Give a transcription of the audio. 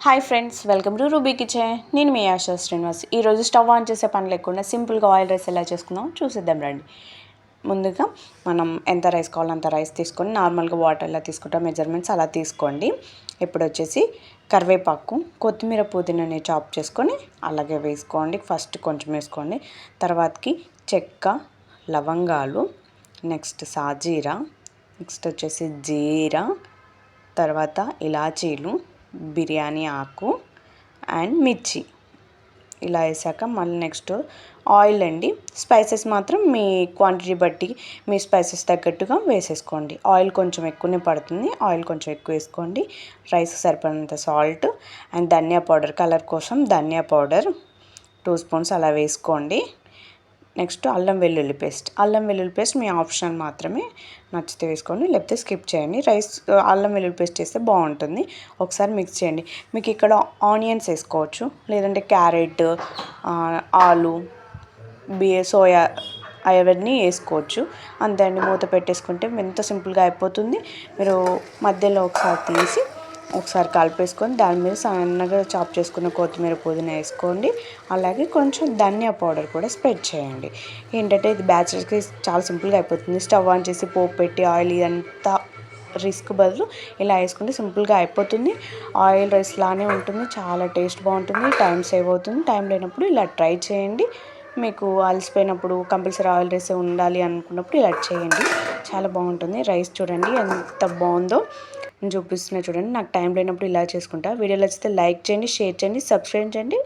Hi friends, welcome to ruby kitchen. నేను మీ ఆశా శ్రీనివాస్. ఈరోజు stove on చేసే పని లేకుండా సింపుల్గా ఆయిల్ రైస్ ఎలా చేసుకుందాం చూసిద్దాం రండి. ముందుగా మనం ఎంత రైస్ కావాలో అంత రైస్ తీసుకొని నార్మల్గా వాటర్ ఎలా తీసుకుంటాం మెజర్మెంట్స్ అలా తీసుకోండి. ఇప్పుడు వచ్చేసి కరివేపాకు, కొత్తిమీర, పుదీనాని చాప్ చేసుకొని అలాగే వేసుకోండి. ఫస్ట్ కొంచెం వేసుకోండి, తర్వాతకి చెక్క, లవంగాలు, నెక్స్ట్ సాజీరా, నెక్స్ట్ వచ్చేసి జీరా, తర్వాత ఇలాచీలు, బిర్యానీ ఆకు అండ్ మిర్చి ఇలా వేసాక మళ్ళీ నెక్స్ట్ ఆయిల్ అండి. స్పైసెస్ మాత్రం మీ క్వాంటిటీ బట్టి మీ స్పైసెస్ తగ్గట్టుగా వేసేసుకోండి. ఆయిల్ కొంచెం ఎక్కువనే పడుతుంది, ఆయిల్ కొంచెం ఎక్కువ వేసుకోండి. రైస్ సరిపడినంత సాల్ట్ అండ్ ధనియా పౌడర్, కలర్ కోసం ధనియా పౌడర్ 2 స్పూన్స్ అలా వేసుకోండి. నెక్స్ట్ అల్లం వెల్లుల్లి పేస్ట్ మీ ఆప్షనల్ మాత్రమే, నచ్చితే వేసుకోండి లేకపోతే స్కిప్ చేయండి. రైస్ అల్లం వెల్లుల్లి పేస్ట్ వేస్తే బాగుంటుంది. ఒకసారి మిక్స్ చేయండి. మీకు ఇక్కడ ఆనియన్స్ వేసుకోవచ్చు, లేదంటే క్యారెట్, ఆలు, సోయా అవన్నీ వేసుకోవచ్చు. అంతే అండి, మూత పెట్టేసుకుంటే ఎంతో సింపుల్గా అయిపోతుంది. మీరు మధ్యలో ఒకసారి తీసి ఒకసారి కలిపేసుకొని దాని మీద సన్నగా చాప్ చేసుకున్న కొత్తిమీర, పుదీనా వేసుకోండి. అలాగే కొంచెం ధనియా పౌడర్ కూడా స్ప్రెడ్ చేయండి. ఏంటంటే ఇది బ్యాచిలర్స్కి చాలా సింపుల్గా అయిపోతుంది. స్టవ్ ఆన్ చేసి పోపు పెట్టి ఆయిల్ ఇదంతా రిస్క్ బదులు ఇలా వేసుకుంటే సింపుల్గా అయిపోతుంది. ఆయిల్ రైస్ లానే ఉంటుంది, చాలా టేస్ట్ బాగుంటుంది, టైం సేవ్ అవుతుంది. టైం లేనప్పుడు ఇలా ట్రై చేయండి. మీకు అలసిపోయినప్పుడు కంపల్సరీ ఆయిల్ రైస్ ఉండాలి అనుకున్నప్పుడు ఇలా చేయండి, చాలా బాగుంటుంది. రైస్ చూడండి ఎంత బాగుందో, నేను చూపిస్తున్నా చూడండి. నాకు టైం లేనప్పుడు ఇలా చేసుకుంటా. వీడియో నచ్చితే లైక్ చేయండి, షేర్ చేయండి, సబ్స్క్రైబ్ చేయండి.